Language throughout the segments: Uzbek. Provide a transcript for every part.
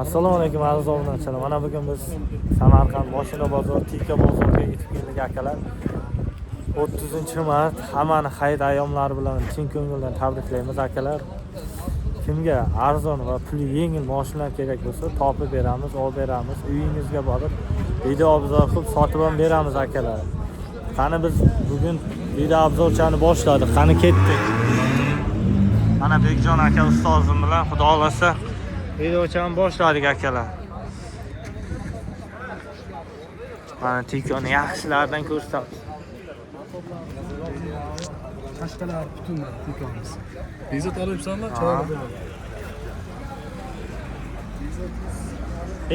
Assalomu alaykum aziz obunachilar. Mana bugun biz Samarqand Moshina bozor, Tika bozoriga yetib keldik akalar. 30-mart hammani hayit ayyomlari bilan chin ko'ngildan tabriklaymiz akalar. Kimga arzon va puli yengil mashinalar kerak bo'lsa, topib beramiz, olib beramiz. Uyingizga borib video obzor qilib sotib ham beramiz akalar. Qani biz bugun video obzorchani boshladik. Qani ketdik. Mana Bekjon aka ustozim bilan xudo xolasa videochani boshladik akalar. Mana Tikoni yaxshilardan ko'rsatamiz. Qashqalar butunlar Tikonimiz. Bezat olyapsanlar, choyga.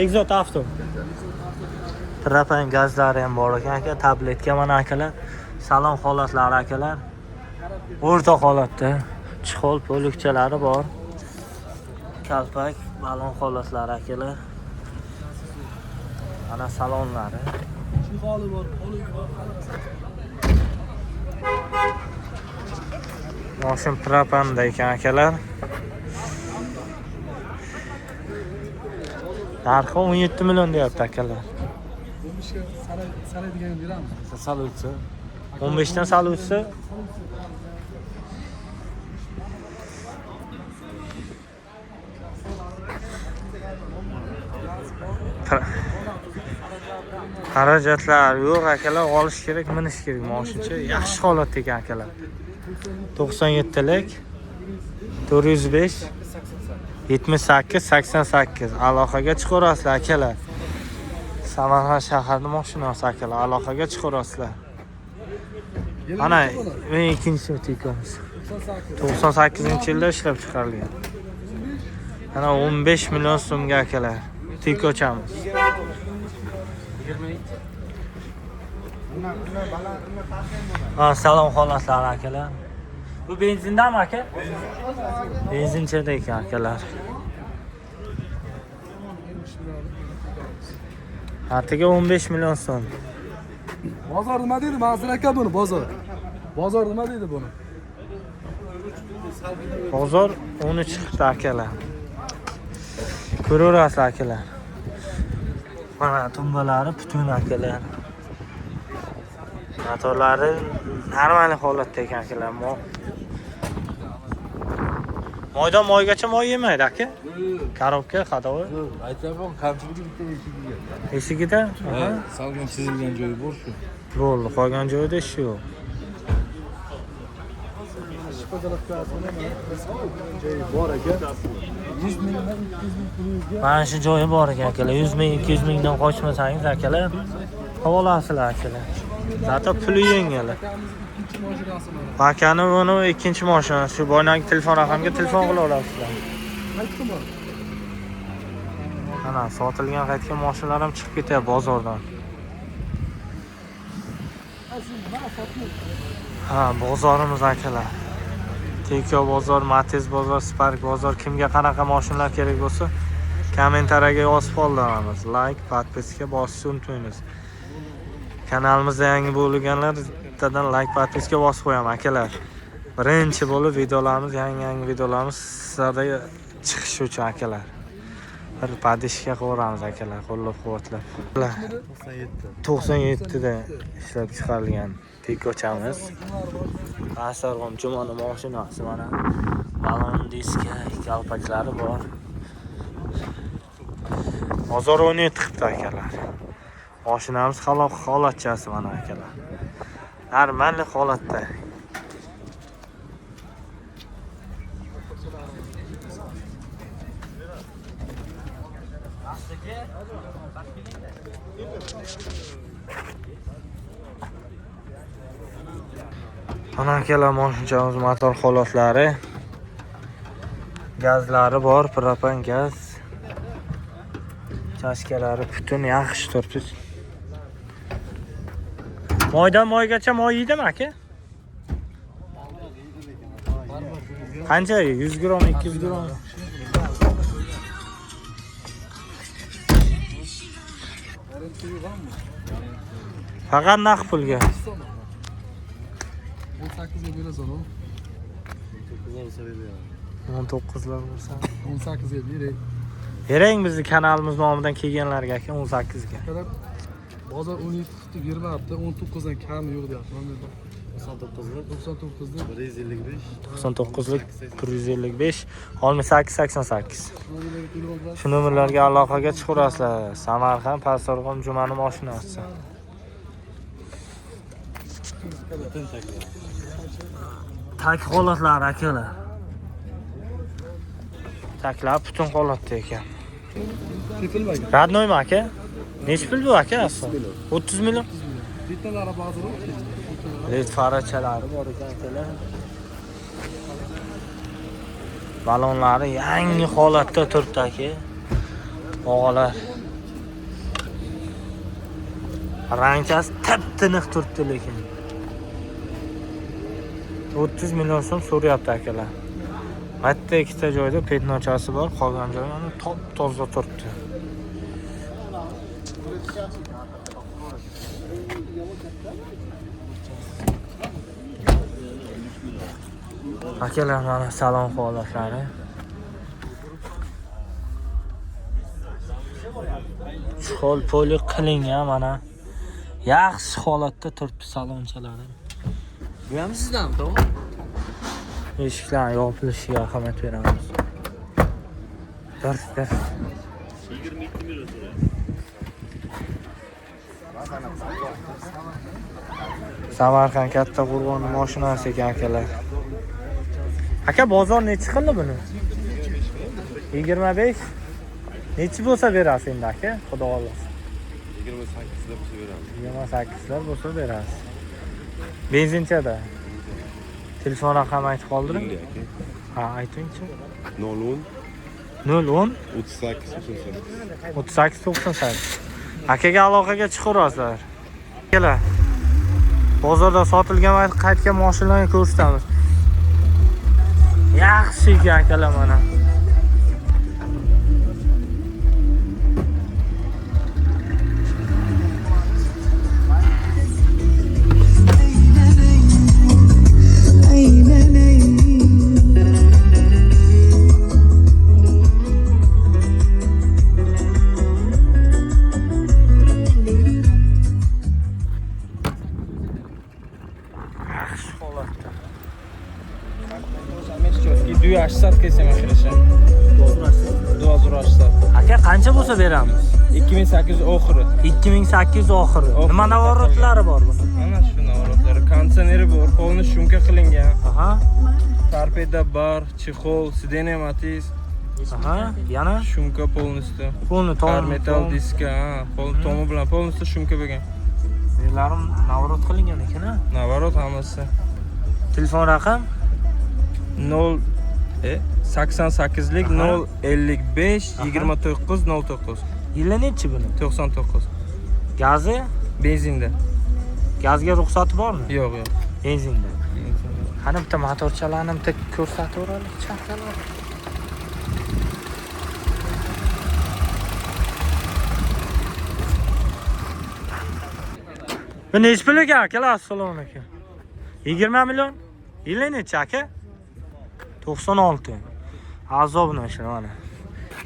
Exot avto. Trapan gazlari ham bor ekan aka, tabletka mana akalar. Salon holatlari akalar. O'rta holatda chixol po'likchalari bor. Kalpak, balon holatlari akalar. Mana salonlari. Chixoli bor, po'lik bor. Moshin propanda ekan akalar. Narxi 17 million deyapti akalar. 15 ga salaydigan beramiz. Sal o'tsa 15 dan sal o'tsa xarajatlar yo'q akalar, olish kerak, minish kerak moshincha. Yaxshi holatda ekan akalar. 97lik 405 78 88 aloqaga chiqarasizlar akalar. Samarqand shaharning mashinasi akalar, aloqaga chiqarasizlar. Mana men ikkinchi Tikamiz. 98-yilda ishlab chiqarilgan. Mana 15 million so'mga akalar. Tikochamiz. Salom holatlari akalar. Bu benzindami aka? Benzinchada ekan akalar. Hatiga 15 million so'm. Bozor nima deydi? Mazir aka buni bozor. Bozor nima deydi buni? Bozor 13 chiqdi akalar. Ko'raverasiz akalar. Mana tumbalari butun akalar. Motorlari normal holatda ekan akalar. Moydan moygacha moy yemaydi aka. Korobka, xadovi. Aytaman, kamchiligi bitta eshigiga. Eshigida? Ha, salgan chizilgan joyi bor shu. Bo'ldi, qolgan joyida ish yo'q. Joyi bor aka. 100 mingdan 200 ming pulingizga. Mana shu joyi bor ekan akalar. 100 ming, 200 mingdan qochmasangiz akalar, havolasizlar akalar. Zato puli yengil. Ikkinchi mashinasi mana. Bakani buni ikkinchi mashinasi. Shu boynagi telefon raqamga telefon qila olasizlar. Qaytdi bor. Mana sotilgan qaytgan mashinalar ham chiqib ketyapti bozordan. Ha, bozorimiz akalar. Teko bozor, Matiz bozor, Spark bozor. Kimga qanaqa mashinalar kerak bo'lsa, kommentariyaga yozib qoldiramiz. Like, podpiska bosishni unutmaymiz. Kanalimizda yangi bo'lganlar bittadan like, podpiska bosib qo'yamiz akalar. Birinchi bo'lib videolarimiz, yangi videolarimiz sizlarga chiqishi uchun akalar. Bir padishka qo'ramiz akalar, qo'llab-quvvatlab. 97 da ishlab chiqarilgan Tikochamiz. Asarg'om Jumoni mashinasi mana. Balon diska, kalpaklari bor. Bozor 17 qipti akalar. Mashinamiz holatchasi mana akalar. Normal holatda. Mana akalar mashinamiz motor holatlari. Gazlari bor, propan gaz. Chashkalari butun yaxshi turibdi. Moydan moygacha moy yeydimi aka? Qancha? 100 gram, 200 gram. Faqat naqd pulga. 18 ga berasan o. 19lar bo'lsa. 18 ga beray. Berang bizni kanalimiz nomidan kelganlarga aka 18 ga. Akalar bozor 17 tutdi, 20 hafta 19 dan kam yo'q deyapman men. 99lik 99lik 155 6888. Shu nomerlarga aloqaga chiqarasizlar. Samarqand, Pastdarg'om Jumani mashinasi. Tak holatlari akalar. Taklar butun holatda ekan. Ketilmagan. Radnoymi aka? Nech pul bu aka asli? 30 million. Bittalari ba'zi Led farachalari bor ekan akalar. Balonlari yangi holatda turibdi aka. Og'alar. Rangchasi tip-tiniq turibdi lekin. 30 million so'm so'rayapti akalar. Hatta ikkita joyda petnochasi bor, qolgan joylarni top-toza turibdi. Akalar mana salon holatlari. Chol poli qilingan mana. Yaxshi holatda turibdi salonchalari. Bu ham sizdanmi, to'g'ri? Eshiklarni yopilishiga ahamiyat beramiz. Bir. 22 million. Samarqand katta Qo'rg'on mashinasi ekan akalar. Aka bozor nechi qildi buni? 25. Nechi bo'lsa berasiz endi aka? Xudo xolasa. 28 da bo'lsa beramiz. 28 lar bo'lsa berasiz. Benzinchada. Telefon raqamini aytib qoldiring. Ha, ayting-chi. 010 010 38 38 98. Akaga aloqaga chiqarasizlar. Akalar. Bozorda sotilgan va qaytgan mashinalarni ko'rsatamiz. Yaxshi akalar mana. Duy 800 kesem arkadaşlar. 2800. Aka qancha bo'lsa beramiz? 2800 oxiri. 2800 oxiri. Nima navorotlari bor buni? Mana shu navorotlari. Konditsioneri bor, polni shumka qilingan. Aha. Torpeda bar, chexol, sideniya matiz. Aha. Yana Shumka polnisti. pulni Metal diska, pol tomi bilan polnisti shumka bo'lgan. Yerlarim navorot qilingan ekan, ha? Navorot hammasi. Telefon raqam 88lik 055 29 09 yili nechi buni? 99. Gazi? Benzinda. Gazga ruxsati bormi? Yo'q, yo'q. Benzinda. Benzinda. Qani bitta motorchalarni bitta ko'rsatib o'raylik, chaqalar. Bu nechi pul ekan aka? Assalomu alaykum. 20 million? Yili nechi aka? 96. Azobni ishlar mana.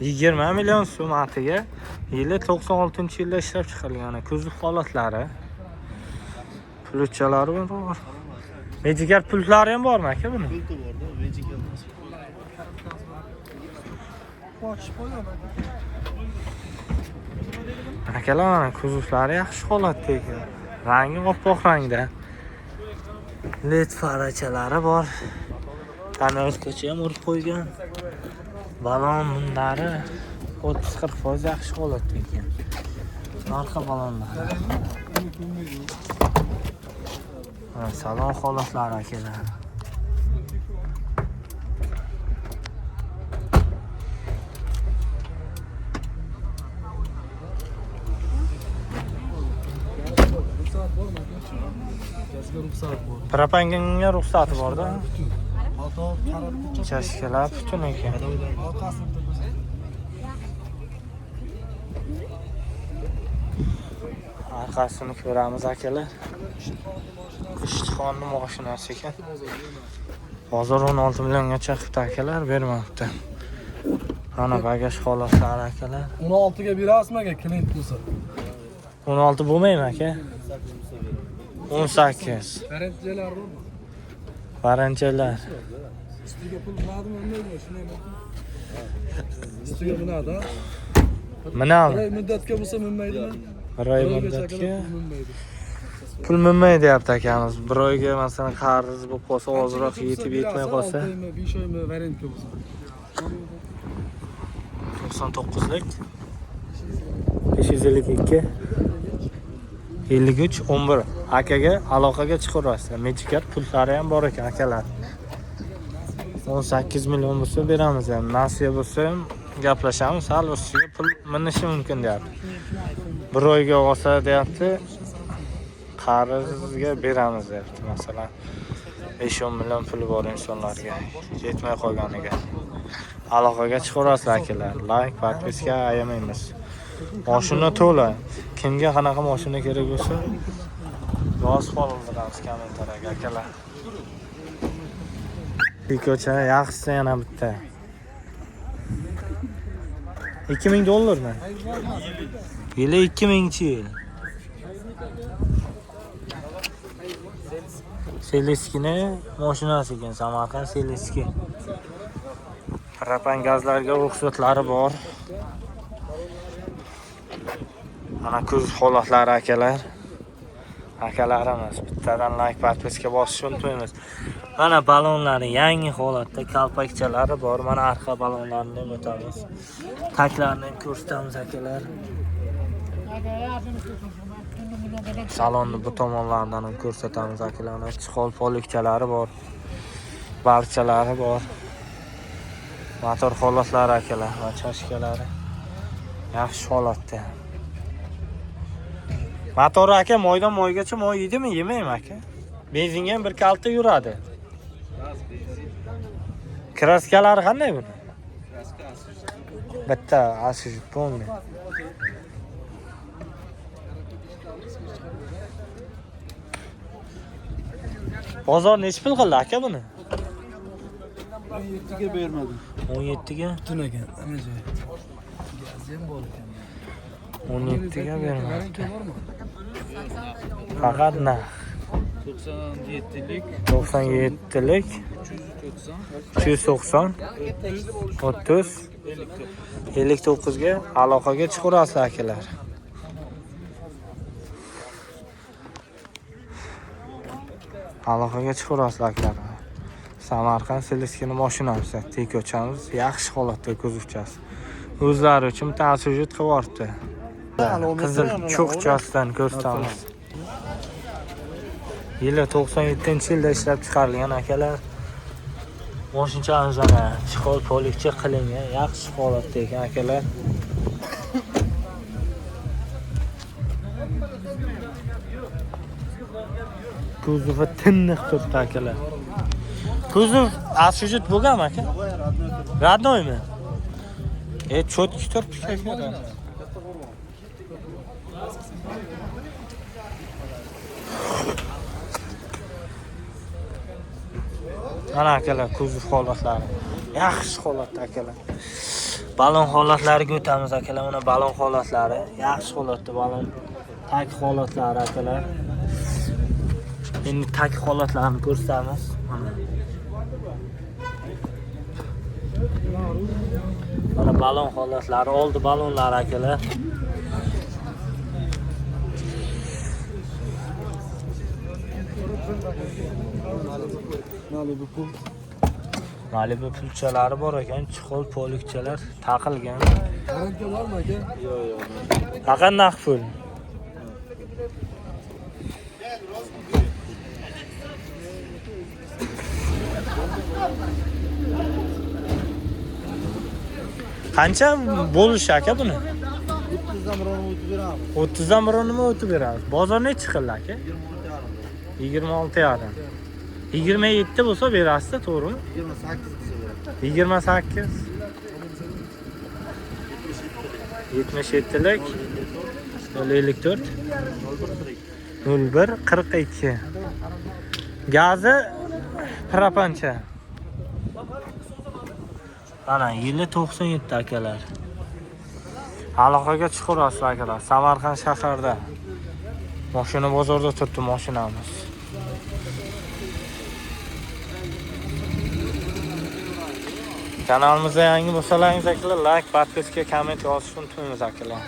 20 million so'm atiga yili 96-yilda ishlab chiqarilgan. Kuzov holatlari. Pulchalari bor. Mejigar pultlari ham bormi aka buni? Akalar mana kuzovlari yaxshi holatda ekan. Rangi oppoq rangda. LED farachalari bor. Tanozgacha ham urib qo'ygan. Balon bunlari 30-40% yaxshi holatda ekan. Narxa balonlari. Salon holatlari akalar. Propanga ruxsati bor-da. Chashkalar butun ekan. Arkasini ko'ramiz akalar. Ishtixonning mashinasi ekan. Hozir 16 millionga chiqibdi akalar, bermoqda. Mana bagaj holatlari akalar. 16 ga berasizmi aka klient bo'lsa? 16 bo'lmaymi aka? 18. Garantiyalar bormi? Varanchalar. Ustiga pul biladimi, bilmaymi? Shunday. Ustiga biladi. Mana Bir oy muddatga bo'lsa minmaydimi? bir oy muddatga pul minmay deyapti akamiz. Bir oyga masalan qarz bo'lib qolsa, ozroq yetib yetmay qolsa, 6 oymi, 5 oymi variantga bo'lsa. 99lik 552 53 11 akaga aloqaga chiqaverasizlar. Mechikat pullari ham bor ekan akalar. 18 million bo'lsa beramiz ham. Nasiya bo'lsa ham gaplashamiz. Hal ustiga pul minishi mumkin deyapti. Bir oyga olsa deyapti. Qarzga beramiz deyapti. Masalan 5-10 million puli bor insonlarga yetmay qolganiga. Aloqaga chiqaverasizlar akalar. Like, podpiska ayamaymiz. Mashina to'la. Kimga qanaqa mashina kerak bo'lsa, yoz qoldiramiz kommentariyaga akalar. Ko'cha yaxshisi yana bitta. $2000 mi? Yili 2000-yil. Seliskini mashinasi ekan, Samarqand Seliski. Propan gazlarga ruxsatlari bor. Mana kuz holatlari akalar. Akalarimiz bittadan like, podpiska bosishni unutmaymiz. Mana balonlari yangi holatda, kalpakchalari bor. Mana arqa balonlarini ham o'tamiz. Taklarini ham ko'rsatamiz akalar. Salonni bu tomonlaridan ham ko'rsatamiz akalar. Chihol polikchalari bor. Barchalari bor. Motor holatlari akalar va chashkalari yaxshi holatda. Motori aka moydan moygacha moy yedimi, yemaymi aka? Benzinga ham bir kalta yuradi. Kraskalari qanday buni? Bitta asij polni. Bozor nech pul qildi aka buni? 17 ga bermadim. 17 ga? Butun ekan, ana joy. Gaz ham bor ekan. 17 ga bermadim. Garantiya bormi? Faqat na 97lik 97lik 290 30 59 ga aloqaga chiqarasiz akalar. Aloqaga chiqarasiz akalar. Samarqand Seliskini mashinasi, tekochamiz yaxshi holatda ko'zuvchasi. O'zlari uchun ta'sirjut qilib yuboribdi. Qizil cho'qchasidan ko'rsatamiz. Yili 97-yilda ishlab chiqarilgan akalar. Mashinamiz ana chihol polikcha qilingan, yaxshi holatda ekan akalar. Kuzovi tinniq turibdi akalar. Kuzov asujit bo'lganmi aka? Radnoymi? Cho'tki turibdi akalar. Mana akalar kuzov holatlari. Yaxshi holatda akalar. Balon holatlariga o'tamiz akalar. Mana balon holatlari yaxshi holatda, balon tag holatlari akalar. Endi tag holatlarini ko'rsatamiz. Mana balon holatlari, oldi balonlari akalar. Malibu pulchalari bor ekan, chihol polikchalar taqilgan. Garantiya bormi aka? Yo'q. Faqat naqd pul. Qancha bo'lish aka buni? 30 dan birini o'tib beramiz. 30 dan birini o'tib beramiz. Bozor necha qildi aka? 26,5. 27 bo'lsa berasiz, to'g'rimi? 28 bo'lsa beramiz. 28. 77lik 054 01 42. Gazi propancha. Mana yili 97 akalar. Aloqaga chiqurasiz akalar. Samarqand shaharda. Mashina bozorda turibdi mashinamiz. Kanalimizga yangi bo'lsalaringiz akalar, like, podpiska, komment yozishni unutmaymiz akalar.